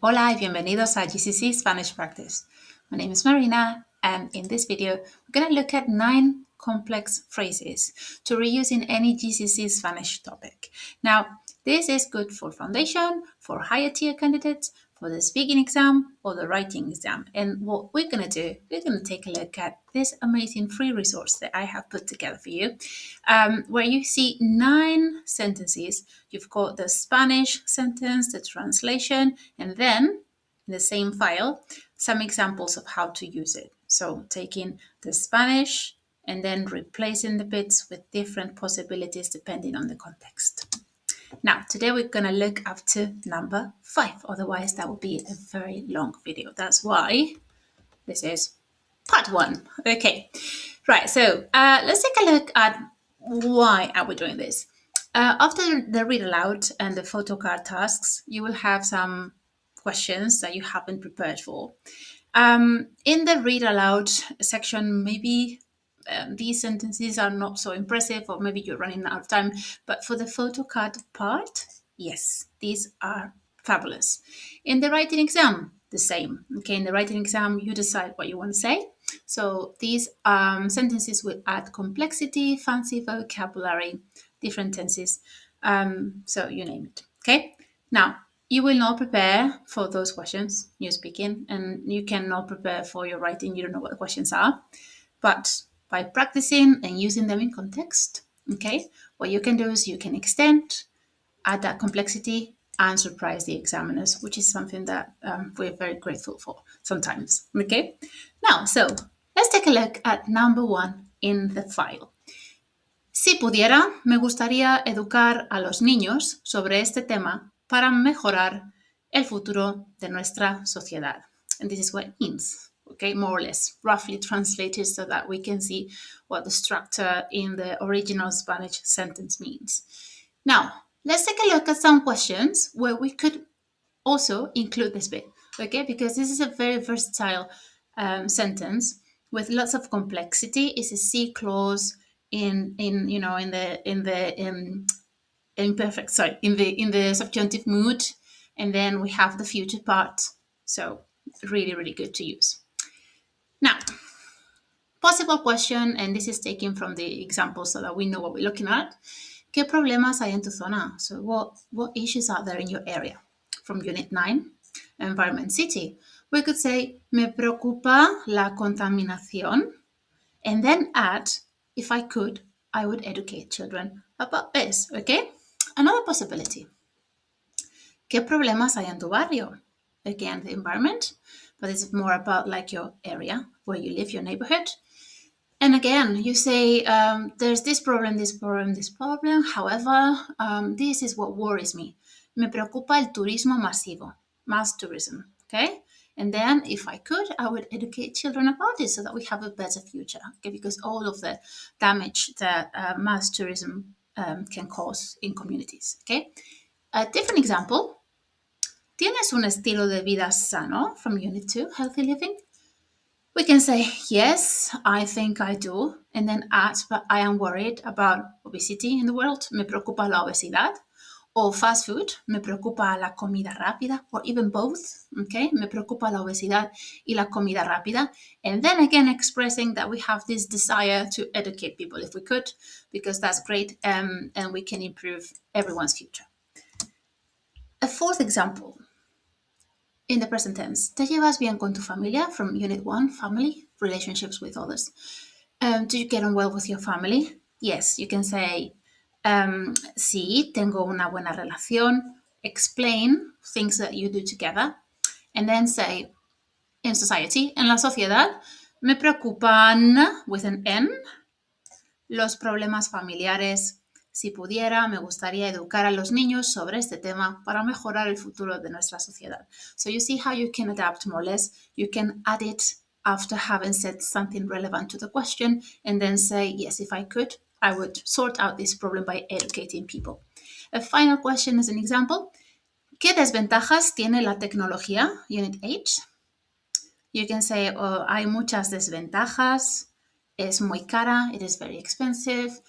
Hola y bienvenidos a GCSE Spanish Practice. My name is Marina, and in this video, we're going to look at 9 complex phrases to reuse in any GCSE Spanish topic. Now, this is good for foundation, for higher tier candidates, for the speaking exam or the writing exam. And what we're going to do, we're going to take a look at this amazing free resource that I have put together for you, where you see 9 sentences. You've got the Spanish sentence, the translation, and then in the same file, some examples of how to use it. So taking the Spanish and then replacing the bits with different possibilities depending on the context. Now, today we're going to look up to number 5. Otherwise, that would be a very long video. That's why this is part 1. Okay, right. So let's take a look at why are we doing this. After the read aloud and the photo card tasks, you will have some questions that you haven't prepared for. In the read aloud section, maybe these sentences are not so impressive, or maybe you're running out of time. But for the photo card part, yes, these are fabulous. In the writing exam, the same. Okay, in the writing exam, you decide what you want to say. So these sentences will add complexity, fancy vocabulary, different tenses. So you name it. Okay. Now, you will not prepare for those questions you're speaking, and you cannot prepare for your writing. You don't know what the questions are. But by practicing and using them in context, okay, what you can do is you can extend, add that complexity, and surprise the examiners, which is something that we're very grateful for sometimes. Okay, now, so let's take a look at number 1 in the file. Si pudiera, me gustaría educar a los niños sobre este tema para mejorar el futuro de nuestra sociedad. And this is what it means, okay, more or less, roughly translated so that we can see what the structure in the original Spanish sentence means. Now, let's take a look at some questions where we could also include this bit, okay, because this is a very versatile sentence with lots of complexity. It's a C clause in the imperfect, sorry, in the subjunctive mood, and then we have the future part. So really, really good to use. Now, possible question, and this is taken from the example so that we know what we're looking at. ¿Qué problemas hay en tu zona? So what issues are there in your area? From Unit 9, Environment City. We could say, me preocupa la contaminación, and then add, if I could, I would educate children about this, okay? Another possibility. ¿Qué problemas hay en tu barrio? Again, the environment, but it's more about like your area where you live, your neighborhood. And again, you say, there's this problem, this problem, this problem. However, this is what worries me. Me preocupa el turismo masivo, mass tourism, okay? And then if I could, I would educate children about it so that we have a better future, okay? Because all of the damage that mass tourism can cause in communities, okay? A different example. ¿Tienes un estilo de vida sano? From Unit 2, Healthy Living. We can say, yes, I think I do, and then add, but I am worried about obesity in the world. Me preocupa la obesidad. Or fast food, me preocupa la comida rápida, or even both, okay? Me preocupa la obesidad y la comida rápida. And then again, expressing that we have this desire to educate people if we could, because that's great, and we can improve everyone's future. A fourth example. In the present tense, ¿te llevas bien con tu familia? From Unit 1, Family, Relationships with Others. Do you get on well with your family? Yes, you can say, sí, tengo una buena relación. Explain things that you do together. And then say, in society, en la sociedad, me preocupan, with an N, los problemas familiares. Si pudiera, me gustaría educar a los niños sobre este tema para mejorar el futuro de nuestra sociedad. So you see how you can adapt more or less. You can add it after having said something relevant to the question and then say, yes, if I could, I would sort out this problem by educating people. A final question as an example. ¿Qué desventajas tiene la tecnología? Unit 8. You can say, oh, hay muchas desventajas. Es muy cara. It is very expensive.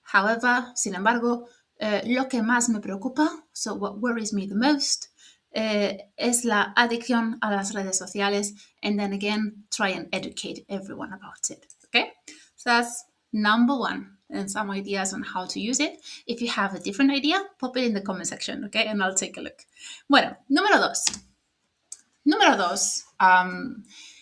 However, sin embargo, lo que más me preocupa, so what worries me the most, es la adicción a las redes sociales, and then again, try and educate everyone about it, okay? So that's number one, and some ideas on how to use it. If you have a different idea, pop it in the comment section, okay? And I'll take a look. Bueno, número dos. Número dos,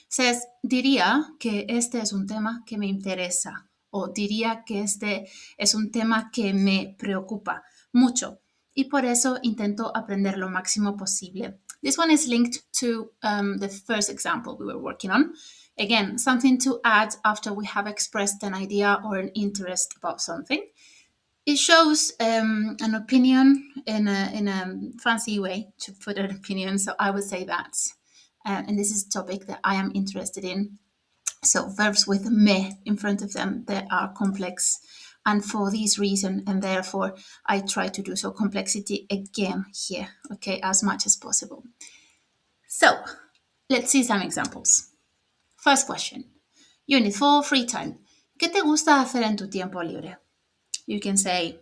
says, diría que este es un tema que me interesa, o diría que este es un tema que me preocupa mucho, y por eso intento aprender lo máximo posible. This one is linked to the first example we were working on. Again, something to add after we have expressed an idea or an interest about something. It shows an opinion in a fancy way to put an opinion. So I would say that. And this is a topic that I am interested in. So verbs with me in front of them, they are complex. And for this reason, and therefore, I try to do so complexity again here, okay, as much as possible. So let's see some examples. First question. Unit 4, free time. ¿Qué te gusta hacer en tu tiempo libre? You can say,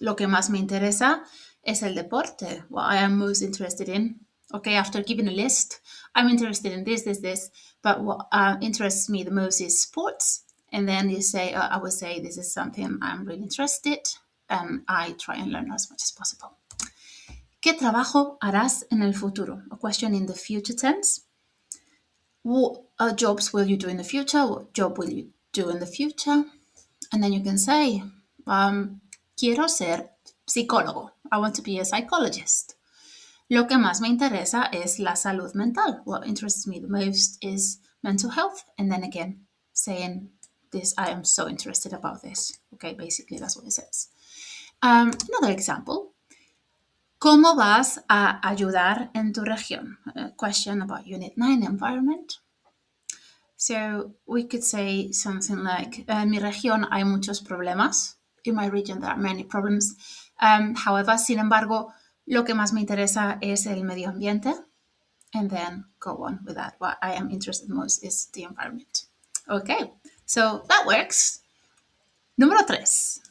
lo que más me interesa es el deporte, what I am most interested in. Okay, after giving a list, I'm interested in this, but what interests me the most is sports. And then you say, I would say, this is something I'm really interested, and I try and learn as much as possible. ¿Qué trabajo harás en el futuro? A question in the future tense. What jobs will you do in the future? What job will you do in the future? And then you can say, quiero ser psicólogo. I want to be a psychologist. Lo que más me interesa es la salud mental. What interests me the most is mental health. And then again, saying this, I am so interested about this. Okay, basically that's what it says. Another example. ¿Cómo vas a ayudar en tu región? A question about Unit 9, environment. So we could say something like, en mi región hay muchos problemas. In my region there are many problems. However, sin embargo, lo que más me interesa es el medio ambiente. And then go on with that. What I am interested most is the environment. Okay, so that works. Número 3.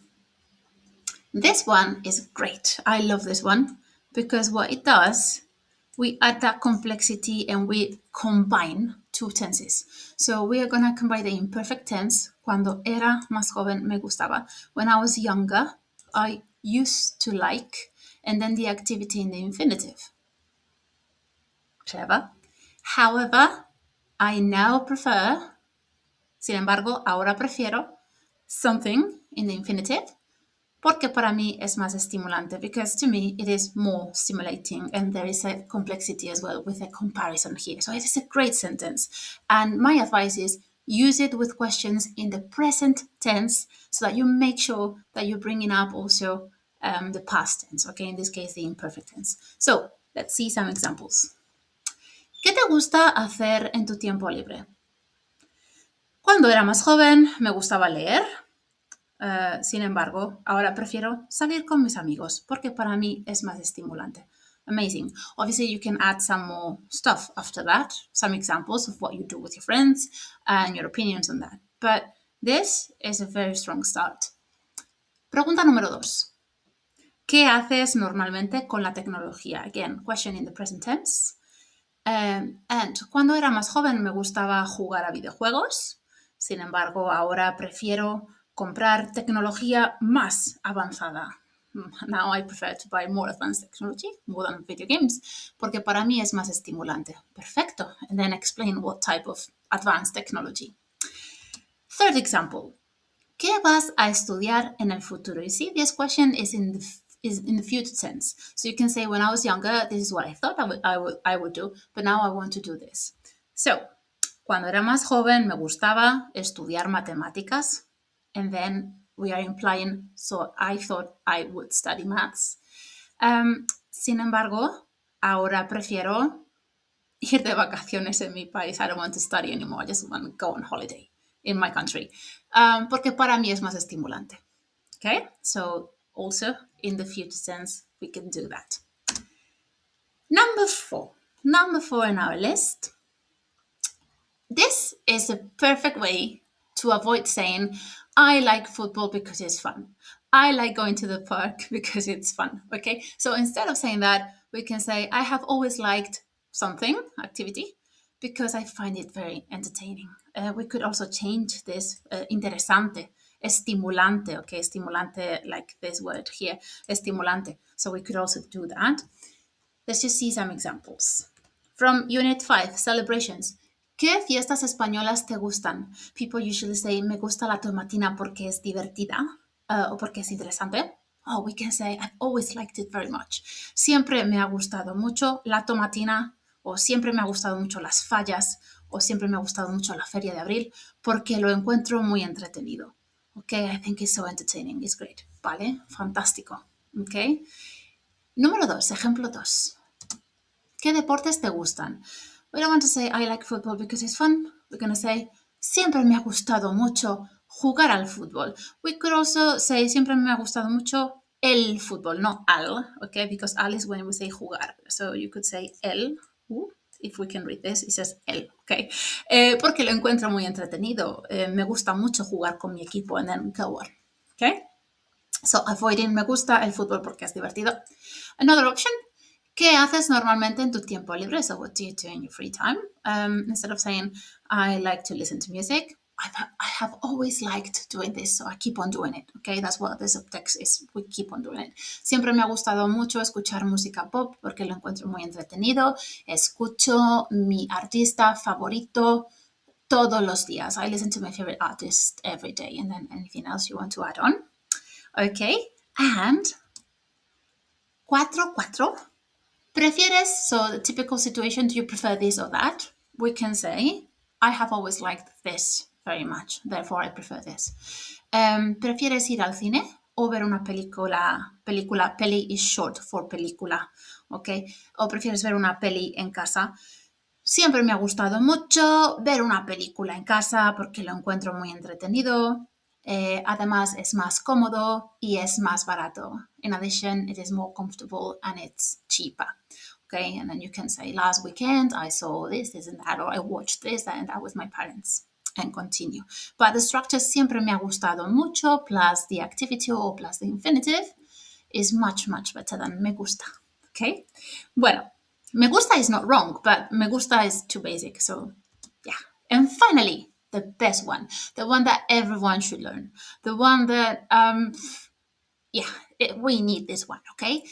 This one is great. I love this one because what it does, we add that complexity and we combine two tenses. So we are going to combine the imperfect tense. Cuando era más joven me gustaba. When I was younger, I used to like, and then the activity in the infinitive. Clever. However, I now prefer, sin embargo, ahora prefiero something in the infinitive. Porque para mí es más estimulante, because to me it is more stimulating, and there is a complexity as well with a comparison here. So it is a great sentence. And my advice is use it with questions in the present tense so that you make sure that you're bringing up also the past tense, okay? In this case, the imperfect tense. So let's see some examples. ¿Qué te gusta hacer en tu tiempo libre? Cuando era más joven me gustaba leer. Sin embargo, ahora prefiero salir con mis amigos porque para mí es más estimulante. Amazing. Obviously, you can add some more stuff after that, some examples of what you do with your friends and your opinions on that. But this is a very strong start. Pregunta número 2. ¿Qué haces normalmente con la tecnología? Again, question in the present tense. And cuando era más joven me gustaba jugar a videojuegos. Sin embargo, ahora prefiero comprar tecnología más avanzada. Now I prefer to buy more advanced technology, more than video games, porque para mí es más estimulante. Perfecto. And then explain what type of advanced technology. Third example. ¿Qué vas a estudiar en el futuro? You see, this question is in the future tense. So you can say, when I was younger, this is what I thought I would do, but now I want to do this. So, cuando era más joven, me gustaba estudiar matemáticas. And then we are implying, so I thought I would study maths. Sin embargo, ahora prefiero ir de vacaciones en mi país. I don't want to study anymore. I just want to go on holiday in my country. Porque para mí es más estimulante. Okay? So, also in the future tense, we can do that. Number 4 in our list. This is a perfect way to avoid saying, I like football because it's fun. I like going to the park because it's fun. Okay? So instead of saying that, we can say, I have always liked something, activity, because I find it very entertaining. We could also change this interesante, estimulante, okay, estimulante, like this word here, estimulante. So we could also do that. Let's just see some examples. From Unit 5, Celebrations. ¿Qué fiestas españolas te gustan? People usually say, me gusta la tomatina porque es divertida o porque es interesante. Oh, we can say, I've always liked it very much. Siempre me ha gustado mucho la tomatina, o siempre me ha gustado mucho las fallas, o siempre me ha gustado mucho la feria de abril, porque lo encuentro muy entretenido. Okay, I think it's so entertaining, it's great. Vale, fantástico. Okay. Número 2, ejemplo 2. ¿Qué deportes te gustan? We don't want to say I like football because it's fun. We're going to say siempre me ha gustado mucho jugar al fútbol. We could also say siempre me ha gustado mucho el fútbol, no al, okay? Because al is when we say jugar. So you could say el. If we can read this, it says el, okay? Porque lo encuentro muy entretenido. Me gusta mucho jugar con mi equipo, and then go on, okay? So avoiding me gusta el fútbol porque es divertido. Another option, ¿qué haces normalmente en tu tiempo libre? So what do you do in your free time? Instead of saying, I like to listen to music, I have always liked doing this, so I keep on doing it. Okay, that's what the subtext is. We keep on doing it. Siempre me ha gustado mucho escuchar música pop porque lo encuentro muy entretenido. Escucho mi artista favorito todos los días. I listen to my favorite artist every day. And then anything else you want to add on? Okay, and 4. ¿Prefieres? So the typical situation, do you prefer this or that? We can say, I have always liked this very much, therefore I prefer this. ¿Prefieres ir al cine o ver una película? Peli is short for película, ¿ok? ¿O prefieres ver una peli en casa? Siempre me ha gustado mucho ver una película en casa porque lo encuentro muy entretenido. Además, es más cómodo y es más barato. In addition, it is more comfortable and it's cheaper. Okay, and then you can say, last weekend I saw this and that, or I watched this and that with my parents, and continue. But the structure siempre me ha gustado mucho, plus the activity or plus the infinitive is much, much better than me gusta. Okay, bueno, me gusta is not wrong, but me gusta is too basic. So, yeah. And finally, the best one, the one that everyone should learn, the one that, we need this one, okay?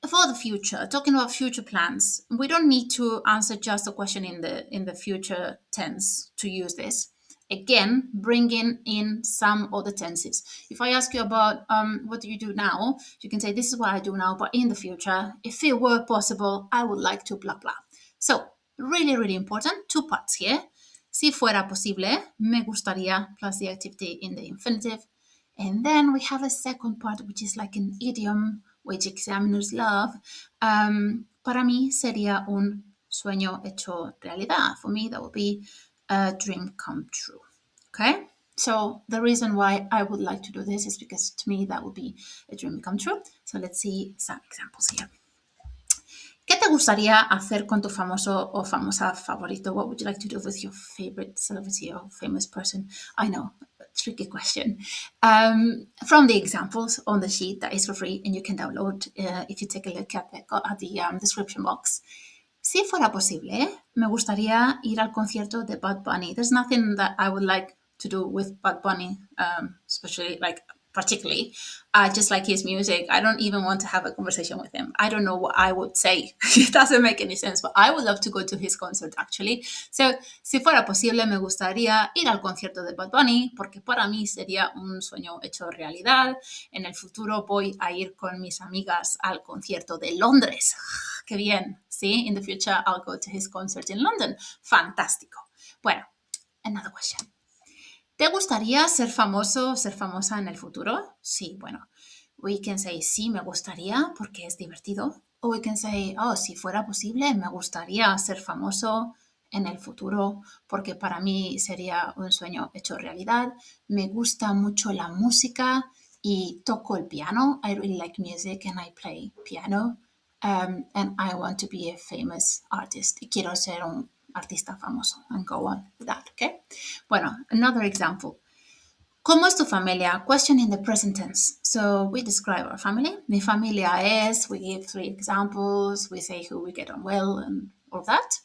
For the future, talking about future plans, we don't need to answer just a question in the future tense to use this. Again, bringing in some other tenses. If I ask you about what do you do now, you can say, this is what I do now, but in the future, if it were possible, I would like to blah, blah. So, really, really important. 2 parts here. Si fuera posible, me gustaría, plus the activity in the infinitive. And then we have a second part, which is like an idiom, which examiners love. Para mí sería un sueño hecho realidad. For me, that would be a dream come true. Okay? So the reason why I would like to do this is because to me that would be a dream come true. So let's see some examples here. ¿Qué te gustaría hacer con tu famoso o famosa favorito? What would you like to do with your favorite celebrity or famous person? I know, tricky question. From the examples on the sheet that is for free and you can download if you take a look at the description box. Si fuera posible, me gustaría ir al concierto de Bad Bunny. There's nothing that I would like to do with Bad Bunny, especially particularly. I just like his music. I don't even want to have a conversation with him. I don't know what I would say. It doesn't make any sense, but I would love to go to his concert actually. So, si fuera posible, me gustaría ir al concierto de Bad Bunny, porque para mí sería un sueño hecho realidad. En el futuro voy a ir con mis amigas al concierto de Londres. ¡Qué bien! ¿Sí? In the future, I'll go to his concert in London. Fantástico. Bueno, another question. ¿Te gustaría ser famoso o ser famosa en el futuro? Sí, bueno. We can say, sí, me gustaría porque es divertido. O we can say, oh, si fuera posible, me gustaría ser famoso en el futuro porque para mí sería un sueño hecho realidad. Me gusta mucho la música y toco el piano. I really like music and I play piano. And I want to be a famous artist. Y quiero ser un artista famoso. And go on with that, okay? Bueno, another example. ¿Cómo es tu familia? Question in the present tense. So we describe our family. Mi familia es, we give 3 examples, we say who we get on well and all that.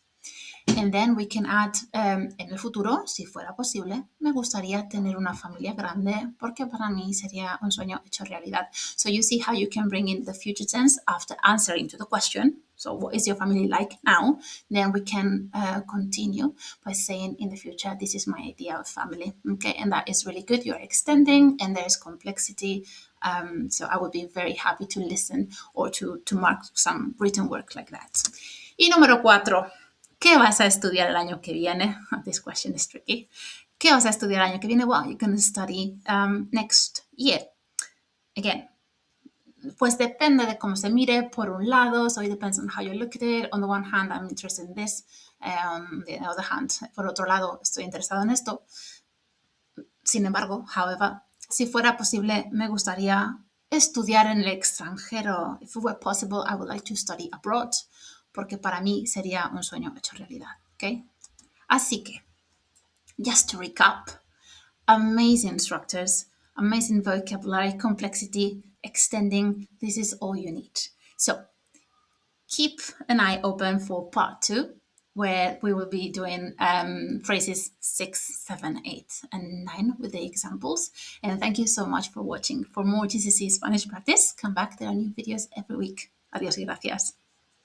And then we can add, en el futuro, si fuera posible, me gustaría tener una familia grande porque para mí sería un sueño hecho realidad. So you see how you can bring in the future tense after answering to the question. So what is your family like now? Then we can continue by saying in the future, this is my idea of family. Okay, and that is really good. You're extending and there's complexity. So I would be very happy to listen or to mark some written work like that. Y número 4. ¿Qué vas a estudiar el año que viene? This question is tricky. ¿Qué vas a estudiar el año que viene? Well, you're going to study next year. Again, pues depende de cómo se mire por un lado, so it depends on how you look at it. On the one hand, I'm interested in this. On the other hand, por otro lado, estoy interesado en esto. Sin embargo, however, si fuera posible, me gustaría estudiar en el extranjero. If it were possible, I would like to study abroad, porque para mí sería un sueño hecho realidad. Okay? Así que, just to recap, amazing structures, amazing vocabulary, complexity, extending, this is all you need. So, keep an eye open for part 2, where we will be doing phrases 6, 7, 8, and 9 with the examples. And thank you so much for watching. For more GCSE Spanish practice, come back. There are new videos every week. Adiós y gracias.